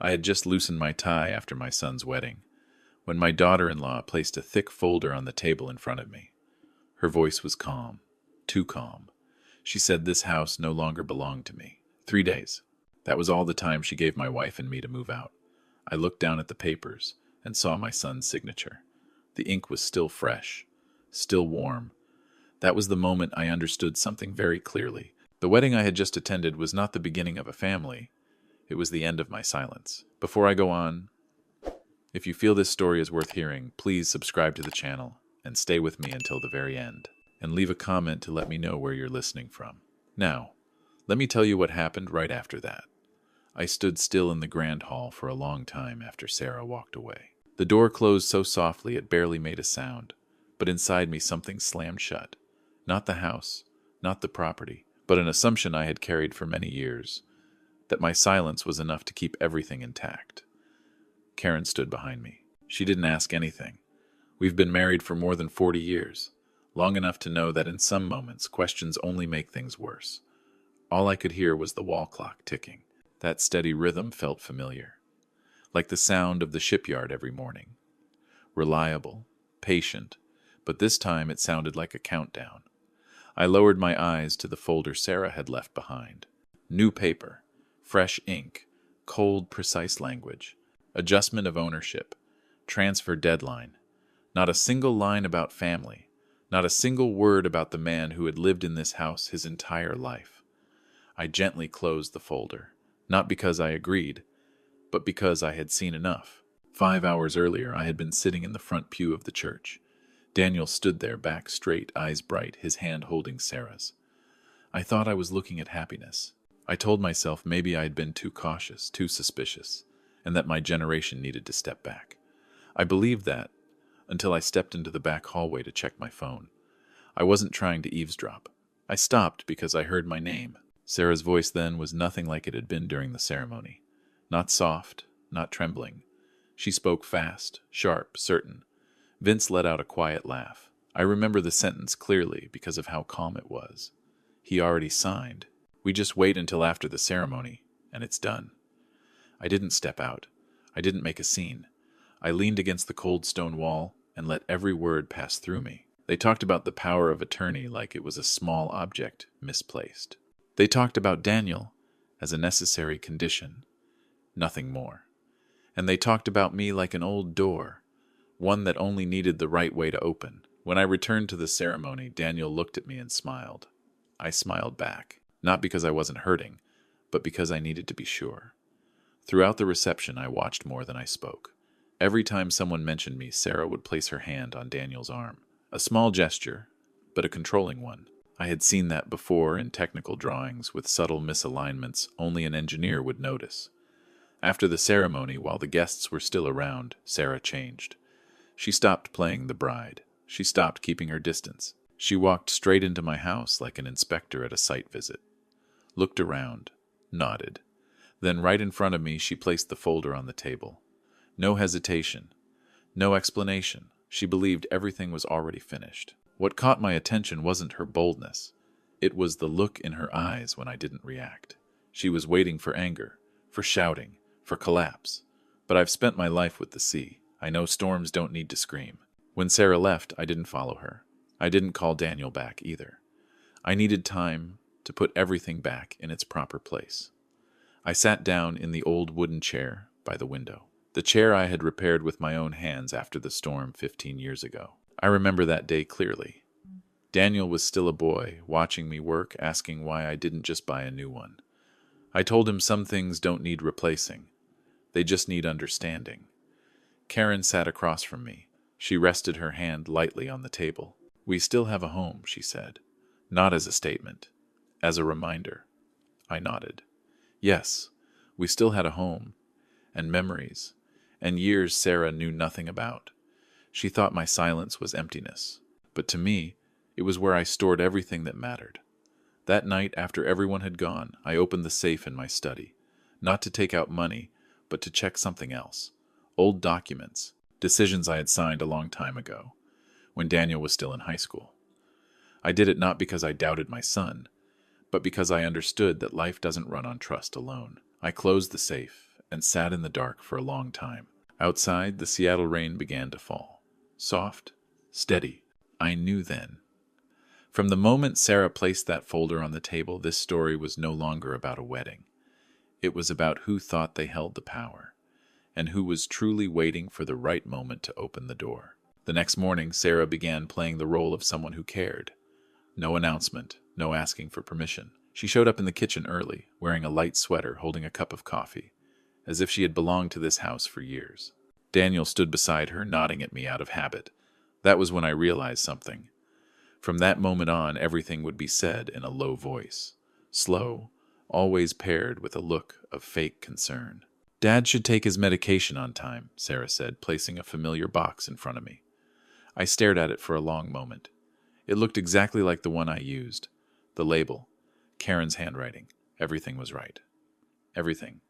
I had just loosened my tie after my son's wedding, when my daughter-in-law placed a thick folder on the table in front of me. Her voice was calm, too calm. She said this house no longer belonged to me. 3 days. That was all the time she gave my wife and me to move out. I looked down at the papers and saw my son's signature. The ink was still fresh, still warm. That was the moment I understood something very clearly. The wedding I had just attended was not the beginning of a family. It was the end of my silence. Before I go on, if you feel this story is worth hearing, please subscribe to the channel and stay with me until the very end. And leave a comment to let me know where you're listening from. Now, let me tell you what happened right after that. I stood still in the grand hall for a long time after Sarah walked away. The door closed so softly it barely made a sound, but inside me something slammed shut. Not the house, not the property, but an assumption I had carried for many years, that my silence was enough to keep everything intact. Karen stood behind me. She didn't ask anything. We've been married for more than 40 years, long enough to know that in some moments questions only make things worse. All I could hear was the wall clock ticking. That steady rhythm felt familiar, like the sound of the shipyard every morning. Reliable, patient, but this time it sounded like a countdown. I lowered my eyes to the folder Sarah had left behind. New paper, fresh ink, cold, precise language, adjustment of ownership, transfer deadline. Not a single line about family, not a single word about the man who had lived in this house his entire life. I gently closed the folder, not because I agreed, but because I had seen enough. 5 hours earlier, I had been sitting in the front pew of the church. Daniel stood there, back straight, eyes bright, his hand holding Sarah's. I thought I was looking at happiness. I told myself maybe I had been too cautious, too suspicious, and that my generation needed to step back. I believed that until I stepped into the back hallway to check my phone. I wasn't trying to eavesdrop. I stopped because I heard my name. Sarah's voice then was nothing like it had been during the ceremony. Not soft, not trembling. She spoke fast, sharp, certain. Vince let out a quiet laugh. I remember the sentence clearly because of how calm it was. He already signed. We just wait until after the ceremony, and it's done. I didn't step out. I didn't make a scene. I leaned against the cold stone wall and let every word pass through me. They talked about the power of attorney like it was a small object misplaced. They talked about Daniel as a necessary condition, nothing more. And they talked about me like an old door, one that only needed the right way to open. When I returned to the ceremony, Daniel looked at me and smiled. I smiled back, not because I wasn't hurting, but because I needed to be sure. Throughout the reception, I watched more than I spoke. Every time someone mentioned me, Sarah would place her hand on Daniel's arm. A small gesture, but a controlling one. I had seen that before in technical drawings with subtle misalignments only an engineer would notice. After the ceremony, while the guests were still around, Sarah changed. She stopped playing the bride. She stopped keeping her distance. She walked straight into my house like an inspector at a site visit. Looked around, nodded. Then right in front of me, she placed the folder on the table. No hesitation, no explanation. She believed everything was already finished. What caught my attention wasn't her boldness. It was the look in her eyes when I didn't react. She was waiting for anger, for shouting, for collapse. But I've spent my life with the sea. I know storms don't need to scream. When Sarah left, I didn't follow her. I didn't call Daniel back either. I needed time to put everything back in its proper place. I sat down in the old wooden chair by the window. The chair I had repaired with my own hands after the storm 15 years ago. I remember that day clearly. Daniel was still a boy, watching me work, asking why I didn't just buy a new one. I told him some things don't need replacing. They just need understanding. Karen sat across from me. She rested her hand lightly on the table. "We still have a home," she said. Not as a statement, as a reminder. I nodded. Yes, we still had a home, and memories, and years Sarah knew nothing about. She thought my silence was emptiness, but to me, it was where I stored everything that mattered. That night, after everyone had gone, I opened the safe in my study, not to take out money, but to check something else. Old documents, decisions I had signed a long time ago, when Daniel was still in high school. I did it not because I doubted my son, but because I understood that life doesn't run on trust alone. I closed the safe and sat in the dark for a long time. Outside, the Seattle rain began to fall. Soft, steady. I knew then. From the moment Sarah placed that folder on the table, this story was no longer about a wedding. It was about who thought they held the power, and who was truly waiting for the right moment to open the door. The next morning, Sarah began playing the role of someone who cared. No announcement, no asking for permission. She showed up in the kitchen early, wearing a light sweater, holding a cup of coffee, as if she had belonged to this house for years. Daniel stood beside her, nodding at me out of habit. That was when I realized something. From that moment on, everything would be said in a low voice, slow, always paired with a look of fake concern. "Dad should take his medication on time," Sarah said, placing a familiar box in front of me. I stared at it for a long moment. It looked exactly like the one I used. The label, Karen's handwriting. Everything was right. Everything.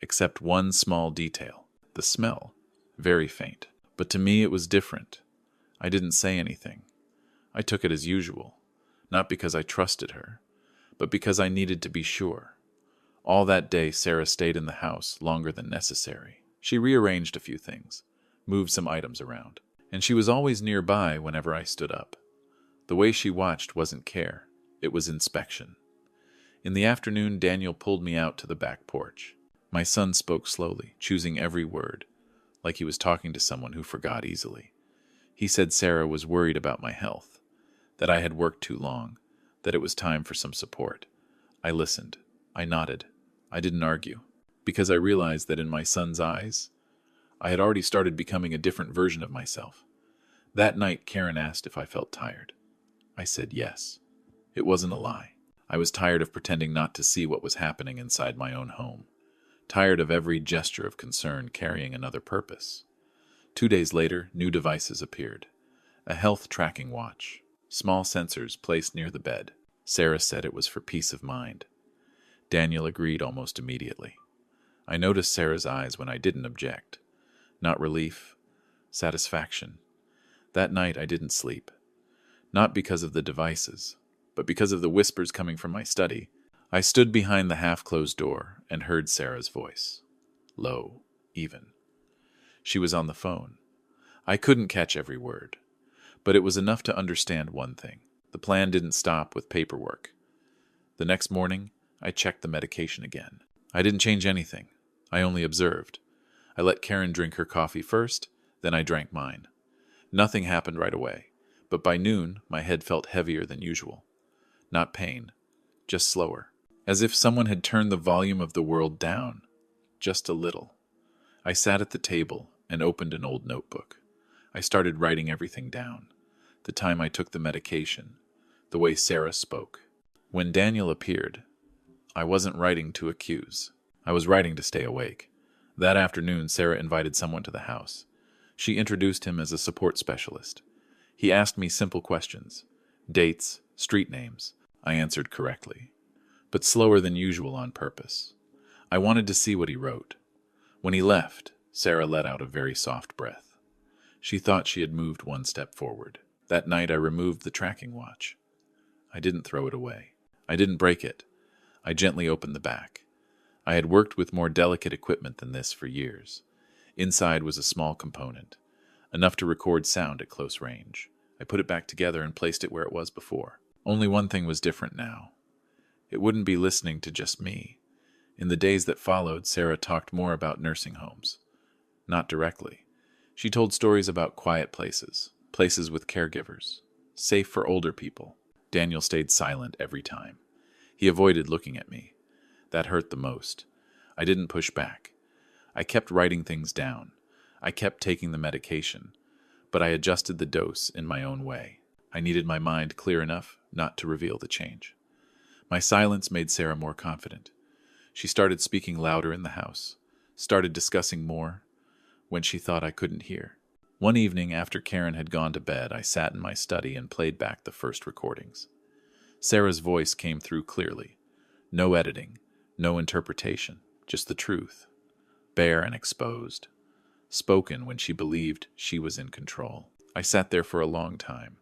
Except one small detail. The smell. Very faint. But to me it was different. I didn't say anything. I took it as usual. Not because I trusted her, but because I needed to be sure. All that day, Sarah stayed in the house longer than necessary. She rearranged a few things, moved some items around, and she was always nearby whenever I stood up. The way she watched wasn't care. It was inspection. In the afternoon, Daniel pulled me out to the back porch. My son spoke slowly, choosing every word, like he was talking to someone who forgot easily. He said Sarah was worried about my health, that I had worked too long, that it was time for some support. I listened. I nodded. I didn't argue, because I realized that in my son's eyes, I had already started becoming a different version of myself. That night, Karen asked if I felt tired. I said yes. It wasn't a lie. I was tired of pretending not to see what was happening inside my own home. Tired of every gesture of concern carrying another purpose. 2 days later, new devices appeared. A health tracking watch. Small sensors placed near the bed. Sarah said it was for peace of mind. Daniel agreed almost immediately. I noticed Sarah's eyes when I didn't object. Not relief, satisfaction. That night I didn't sleep. Not because of the devices, but because of the whispers coming from my study. I stood behind the half-closed door and heard Sarah's voice. Low, even. She was on the phone. I couldn't catch every word, but it was enough to understand one thing. The plan didn't stop with paperwork. The next morning, I checked the medication again. I didn't change anything. I only observed. I let Karen drink her coffee first, then I drank mine. Nothing happened right away, but by noon, my head felt heavier than usual. Not pain, just slower. As if someone had turned the volume of the world down, just a little. I sat at the table and opened an old notebook. I started writing everything down. The time I took the medication, the way Sarah spoke. When Daniel appeared, I wasn't writing to accuse. I was writing to stay awake. That afternoon, Sarah invited someone to the house. She introduced him as a support specialist. He asked me simple questions. Dates, street names. I answered correctly, but slower than usual on purpose. I wanted to see what he wrote. When he left, Sarah let out a very soft breath. She thought she had moved one step forward. That night I removed the tracking watch. I didn't throw it away. I didn't break it. I gently opened the back. I had worked with more delicate equipment than this for years. Inside was a small component, enough to record sound at close range. I put it back together and placed it where it was before. Only one thing was different now. It wouldn't be listening to just me. In the days that followed, Sarah talked more about nursing homes. Not directly. She told stories about quiet places, places with caregivers, safe for older people. Daniel stayed silent every time. He avoided looking at me. That hurt the most. I didn't push back. I kept writing things down. I kept taking the medication, but I adjusted the dose in my own way. I needed my mind clear enough not to reveal the change. My silence made Sarah more confident. She started speaking louder in the house, started discussing more when she thought I couldn't hear. One evening after Karen had gone to bed, I sat in my study and played back the first recordings. Sarah's voice came through clearly. No editing, no interpretation, just the truth. Bare and exposed. Spoken when she believed she was in control. I sat there for a long time,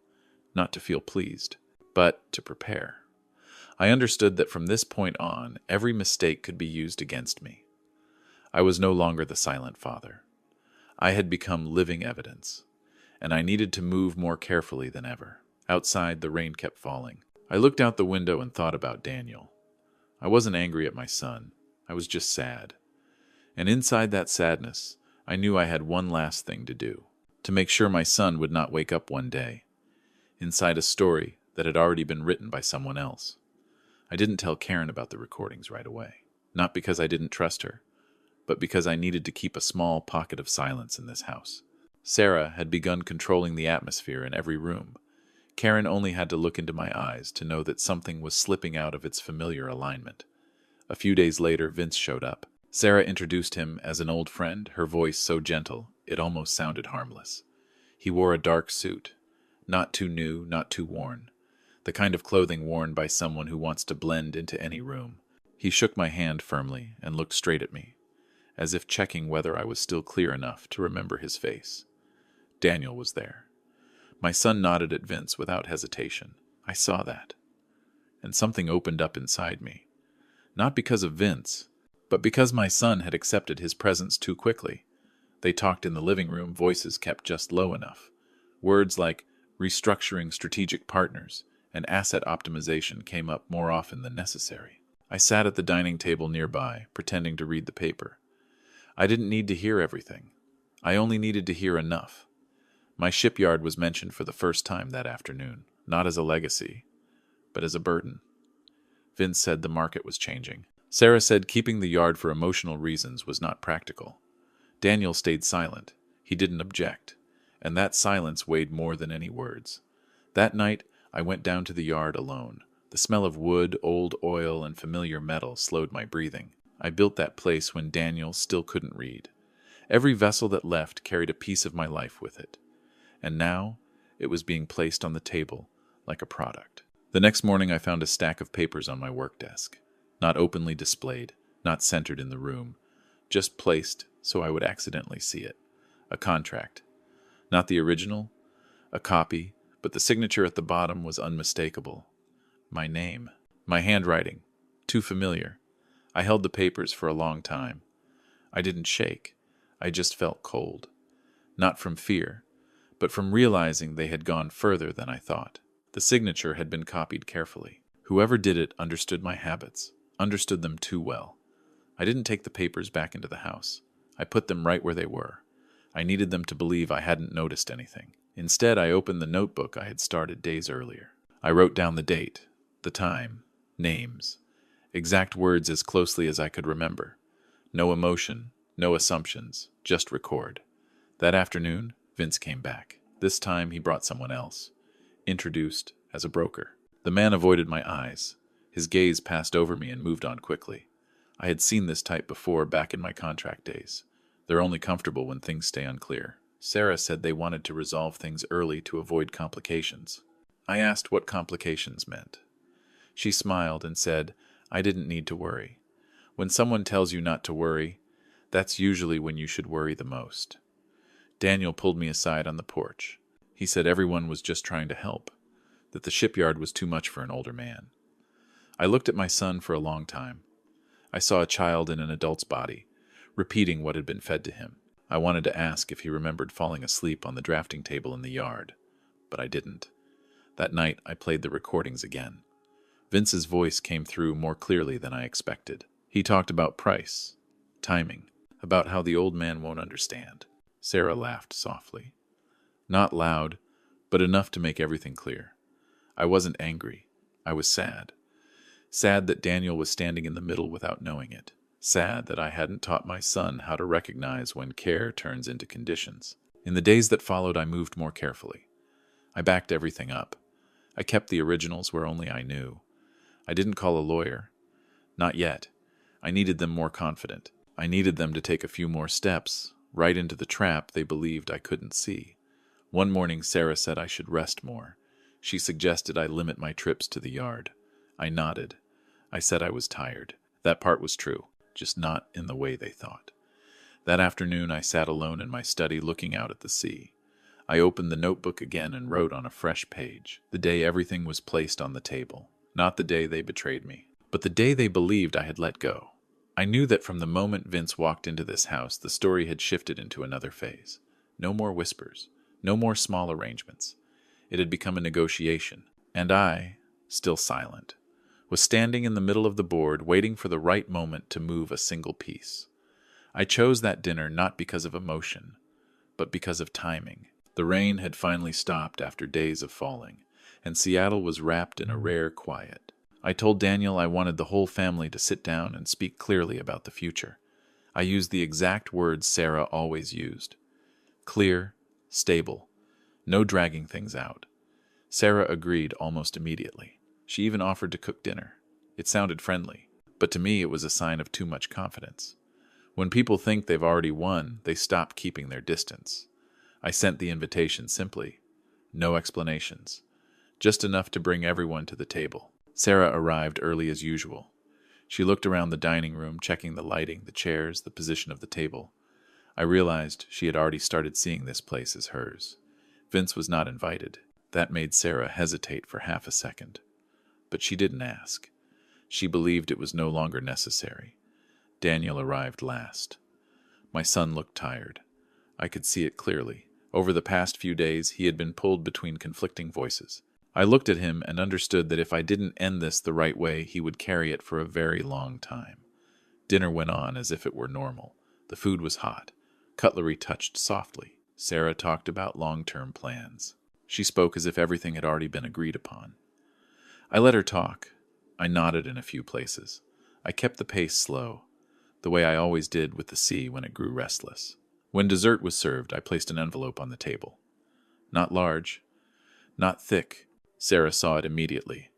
not to feel pleased, but to prepare. I understood that from this point on, every mistake could be used against me. I was no longer the silent father. I had become living evidence, and I needed to move more carefully than ever. Outside, the rain kept falling. I looked out the window and thought about Daniel. I wasn't angry at my son. I was just sad. And inside that sadness, I knew I had one last thing to do, to make sure my son would not wake up one day inside a story that had already been written by someone else. I didn't tell Karen about the recordings right away, not because I didn't trust her, but because I needed to keep a small pocket of silence in this house. Sarah had begun controlling the atmosphere in every room. Karen only had to look into my eyes to know that something was slipping out of its familiar alignment. A few days later, Vince showed up. Sarah introduced him as an old friend, her voice so gentle it almost sounded harmless. He wore a dark suit, not too new, not too worn, the kind of clothing worn by someone who wants to blend into any room. He shook my hand firmly and looked straight at me, as if checking whether I was still clear enough to remember his face. Daniel was there. My son nodded at Vince without hesitation. I saw that. And something opened up inside me. Not because of Vince, but because my son had accepted his presence too quickly. They talked in the living room, voices kept just low enough. Words like restructuring strategic partners and asset optimization came up more often than necessary. I sat at the dining table nearby, pretending to read the paper. I didn't need to hear everything. I only needed to hear enough. My shipyard was mentioned for the first time that afternoon, not as a legacy, but as a burden. Vince said the market was changing. Sarah said keeping the yard for emotional reasons was not practical. Daniel stayed silent. He didn't object, and that silence weighed more than any words. That night, I went down to the yard alone. The smell of wood, old oil, and familiar metal slowed my breathing. I built that place when Daniel still couldn't read. Every vessel that left carried a piece of my life with it. And now, it was being placed on the table like a product. The next morning I found a stack of papers on my work desk, not openly displayed, not centered in the room, just placed so I would accidentally see it. A contract. Not the original, a copy, but the signature at the bottom was unmistakable. My name. My handwriting. Too familiar. I held the papers for a long time. I didn't shake. I just felt cold. Not from fear, but from realizing they had gone further than I thought. The signature had been copied carefully. Whoever did it understood my habits, understood them too well. I didn't take the papers back into the house. I put them right where they were. I needed them to believe I hadn't noticed anything. Instead, I opened the notebook I had started days earlier. I wrote down the date, the time, names, exact words as closely as I could remember. No emotion, no assumptions, just record. That afternoon, Vince came back. This time he brought someone else, introduced as a broker. The man avoided my eyes. His gaze passed over me and moved on quickly. I had seen this type before back in my contract days. They're only comfortable when things stay unclear. Sarah said they wanted to resolve things early to avoid complications. I asked what complications meant. She smiled and said, I didn't need to worry. When someone tells you not to worry, that's usually when you should worry the most. Daniel pulled me aside on the porch. He said everyone was just trying to help, that the shipyard was too much for an older man. I looked at my son for a long time. I saw a child in an adult's body, repeating what had been fed to him. I wanted to ask if he remembered falling asleep on the drafting table in the yard, but I didn't. That night, I played the recordings again. Vince's voice came through more clearly than I expected. He talked about price, timing, about how the old man won't understand. Sarah laughed softly. Not loud, but enough to make everything clear. I wasn't angry. I was sad. Sad that Daniel was standing in the middle without knowing it. Sad that I hadn't taught my son how to recognize when care turns into conditions. In the days that followed, I moved more carefully. I backed everything up. I kept the originals where only I knew. I didn't call a lawyer. Not yet. I needed them more confident. I needed them to take a few more steps, right into the trap they believed I couldn't see. One morning, Sarah said I should rest more. She suggested I limit my trips to the yard. I nodded. I said I was tired. That part was true, just not in the way they thought. That afternoon, I sat alone in my study looking out at the sea. I opened the notebook again and wrote on a fresh page, the day everything was placed on the table. Not the day they betrayed me, but the day they believed I had let go. I knew that from the moment Vince walked into this house, the story had shifted into another phase. No more whispers, no more small arrangements. It had become a negotiation, and I, still silent, was standing in the middle of the board waiting for the right moment to move a single piece. I chose that dinner not because of emotion, but because of timing. The rain had finally stopped after days of falling, and Seattle was wrapped in a rare quiet. I told Daniel I wanted the whole family to sit down and speak clearly about the future. I used the exact words Sarah always used. Clear, stable, no dragging things out. Sarah agreed almost immediately. She even offered to cook dinner. It sounded friendly, but to me it was a sign of too much confidence. When people think they've already won, they stop keeping their distance. I sent the invitation simply. No explanations. Just enough to bring everyone to the table. Sarah arrived early as usual. She looked around the dining room, checking the lighting, the chairs, the position of the table. I realized she had already started seeing this place as hers. Vince was not invited. That made Sarah hesitate for half a second. But she didn't ask. She believed it was no longer necessary. Daniel arrived last. My son looked tired. I could see it clearly. Over the past few days, he had been pulled between conflicting voices. I looked at him and understood that if I didn't end this the right way, he would carry it for a very long time. Dinner went on as if it were normal. The food was hot. Cutlery touched softly. Sarah talked about long-term plans. She spoke as if everything had already been agreed upon. I let her talk. I nodded in a few places. I kept the pace slow, the way I always did with the sea when it grew restless. When dessert was served, I placed an envelope on the table. Not large, not thick. Sarah saw it immediately.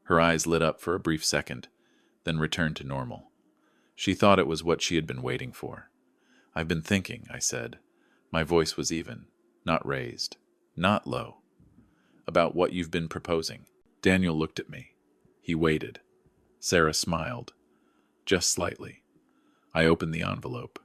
Her eyes lit up for a brief second, then returned to normal. She thought it was what she had been waiting for. "I've been thinking," I said. My voice was even, not raised, not low. "About what you've been proposing." Daniel looked at me. He waited. Sarah smiled. Just slightly. I opened the envelope.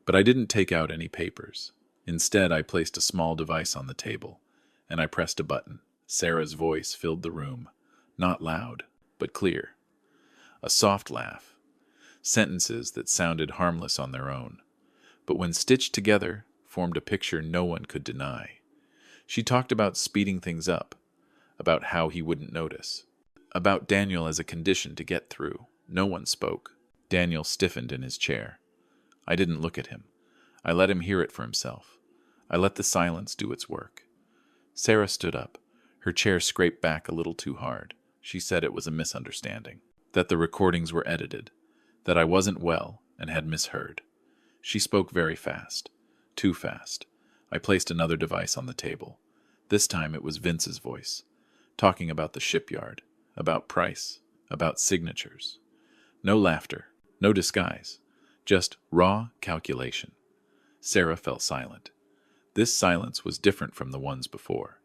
But I didn't take out any papers. Instead, I placed a small device on the table, and I pressed a button. Sarah's voice filled the room, not loud, but clear. A soft laugh. Sentences that sounded harmless on their own, but when stitched together, formed a picture no one could deny. She talked about speeding things up, about how he wouldn't notice, about Daniel as a condition to get through. No one spoke. Daniel stiffened in his chair. I didn't look at him. I let him hear it for himself. I let the silence do its work. Sarah stood up. Her chair scraped back a little too hard. She said it was a misunderstanding, that the recordings were edited, that I wasn't well and had misheard. She spoke very fast, too fast. I placed another device on the table. This time it was Vince's voice, talking about the shipyard, about price, about signatures. No laughter, no disguise, just raw calculation. Sarah fell silent. This silence was different from the ones before.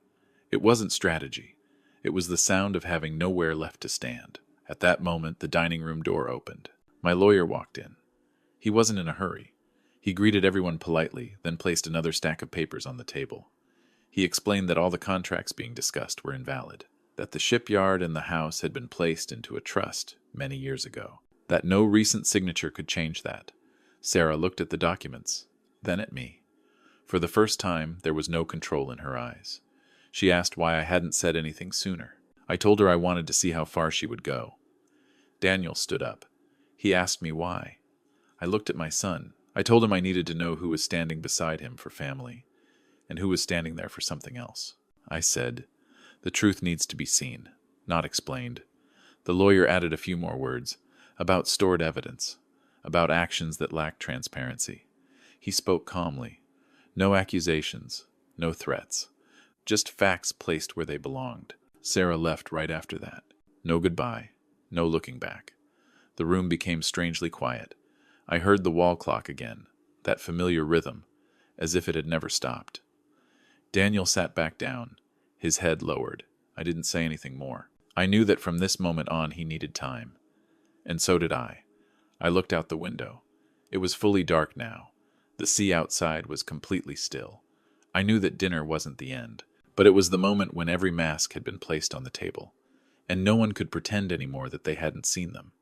It wasn't strategy. It was the sound of having nowhere left to stand. At that moment, the dining room door opened. My lawyer walked in. He wasn't in a hurry. He greeted everyone politely, then placed another stack of papers on the table. He explained that all the contracts being discussed were invalid, that the shipyard and the house had been placed into a trust many years ago, that no recent signature could change that. Sarah looked at the documents, then at me. For the first time, there was no control in her eyes. She asked why I hadn't said anything sooner. I told her I wanted to see how far she would go. Daniel stood up. He asked me why. I looked at my son. I told him I needed to know who was standing beside him for family, and who was standing there for something else. I said, "The truth needs to be seen, not explained." The lawyer added a few more words, about stored evidence, about actions that lacked transparency. He spoke calmly. No accusations, no threats. Just facts placed where they belonged. Sarah left right after that. No goodbye, no looking back. The room became strangely quiet. I heard the wall clock again, that familiar rhythm, as if it had never stopped. Daniel sat back down, his head lowered. I didn't say anything more. I knew that from this moment on he needed time. And so did I. I looked out the window. It was fully dark now. The sea outside was completely still. I knew that dinner wasn't the end, but it was the moment when every mask had been placed on the table, and no one could pretend anymore that they hadn't seen them.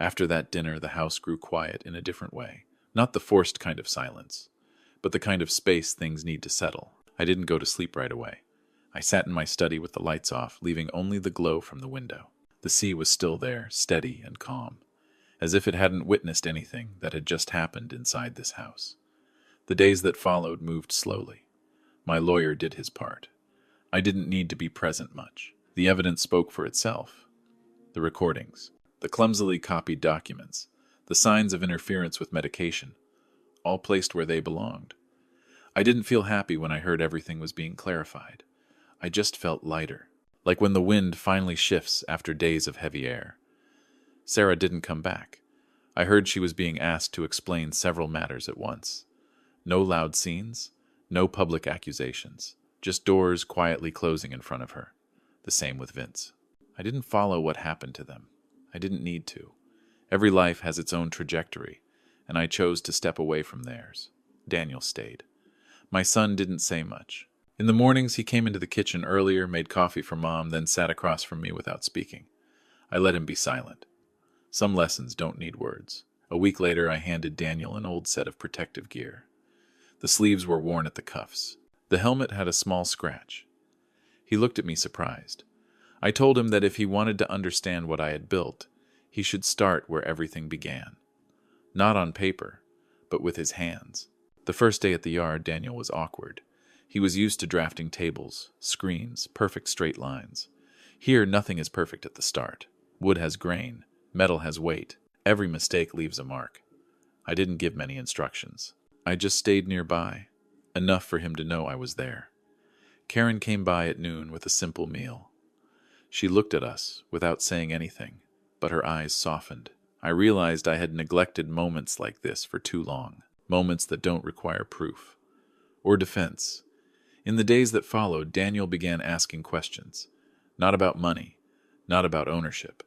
After that dinner, the house grew quiet in a different way. Not the forced kind of silence, but the kind of space things need to settle. I didn't go to sleep right away. I sat in my study with the lights off, leaving only the glow from the window. The sea was still there, steady and calm, as if it hadn't witnessed anything that had just happened inside this house. The days that followed moved slowly. My lawyer did his part. I didn't need to be present much. The evidence spoke for itself. The recordings, the clumsily copied documents, the signs of interference with medication, all placed where they belonged. I didn't feel happy when I heard everything was being clarified. I just felt lighter, like when the wind finally shifts after days of heavy air. Sarah didn't come back. I heard she was being asked to explain several matters at once. No loud scenes, no public accusations, just doors quietly closing in front of her. The same with Vince. I didn't follow what happened to them. I didn't need to. Every life has its own trajectory, and I chose to step away from theirs. Daniel stayed. My son didn't say much. In the mornings, he came into the kitchen earlier, made coffee for Mom, then sat across from me without speaking. I let him be silent. Some lessons don't need words. A week later, I handed Daniel an old set of protective gear. The sleeves were worn at the cuffs. The helmet had a small scratch. He looked at me surprised. I told him that if he wanted to understand what I had built, he should start where everything began. Not on paper, but with his hands. The first day at the yard, Daniel was awkward. He was used to drafting tables, screens, perfect straight lines. Here, nothing is perfect at the start. Wood has grain. Metal has weight. Every mistake leaves a mark. I didn't give many instructions. I just stayed nearby, enough for him to know I was there. Karen came by at noon with a simple meal. She looked at us without saying anything, but her eyes softened. I realized I had neglected moments like this for too long, moments that don't require proof or defense. In the days that followed, Daniel began asking questions, not about money, not about ownership.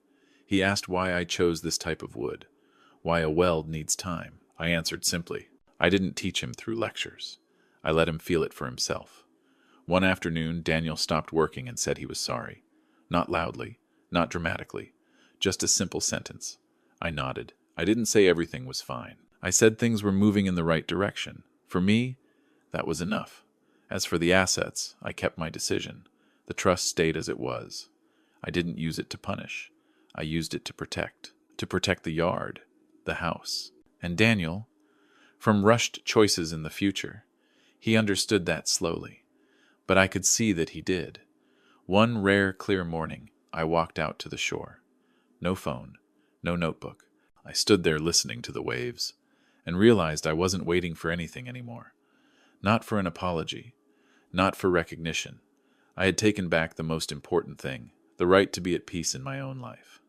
He asked why I chose this type of wood, why a weld needs time. I answered simply. I didn't teach him through lectures. I let him feel it for himself. One afternoon, Daniel stopped working and said he was sorry. Not loudly, not dramatically, just a simple sentence. I nodded. I didn't say everything was fine. I said things were moving in the right direction. For me, that was enough. As for the assets, I kept my decision. The trust stayed as it was. I didn't use it to punish. I used it to protect the yard, the house. And Daniel, from rushed choices in the future, he understood that slowly. But I could see that he did. One rare, clear morning, I walked out to the shore. No phone, no notebook. I stood there listening to the waves, and realized I wasn't waiting for anything anymore. Not for an apology, not for recognition. I had taken back the most important thing, the right to be at peace in my own life.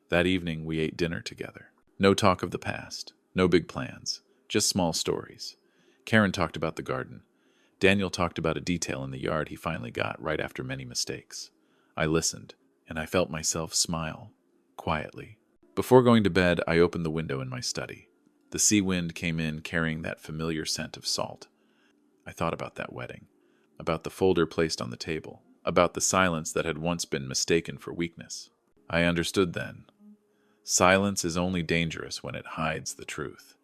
That evening, we ate dinner together. No talk of the past, no big plans, just small stories. Karen talked about the garden. Daniel talked about a detail in the yard he finally got right after many mistakes. I listened, and I felt myself smile, quietly. Before going to bed, I opened the window in my study. The sea wind came in carrying that familiar scent of salt. I thought about that wedding, about the folder placed on the table, about the silence that had once been mistaken for weakness. I understood then. Silence is only dangerous when it hides the truth.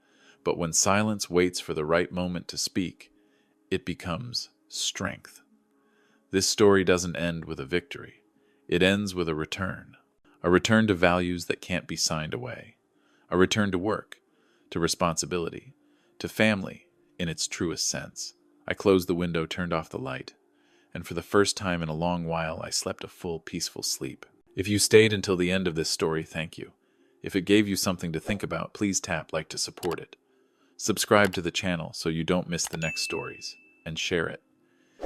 But when silence waits for the right moment to speak, it becomes strength. This story doesn't end with a victory. It ends with a return to values that can't be signed away, a return to work, to responsibility, to family in its truest sense. I closed the window, turned off the light, and for the first time in a long while, I slept a full, peaceful sleep. If you stayed until the end of this story, thank you. If it gave you something to think about, please tap like to support it. Subscribe to the channel so you don't miss the next stories, and share it.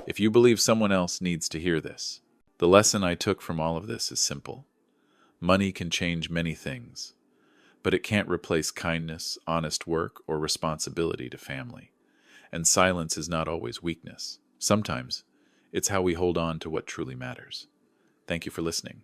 If you believe someone else needs to hear this, the lesson I took from all of this is simple. Money can change many things, but it can't replace kindness, honest work, or responsibility to family. And silence is not always weakness. Sometimes, it's how we hold on to what truly matters. Thank you for listening.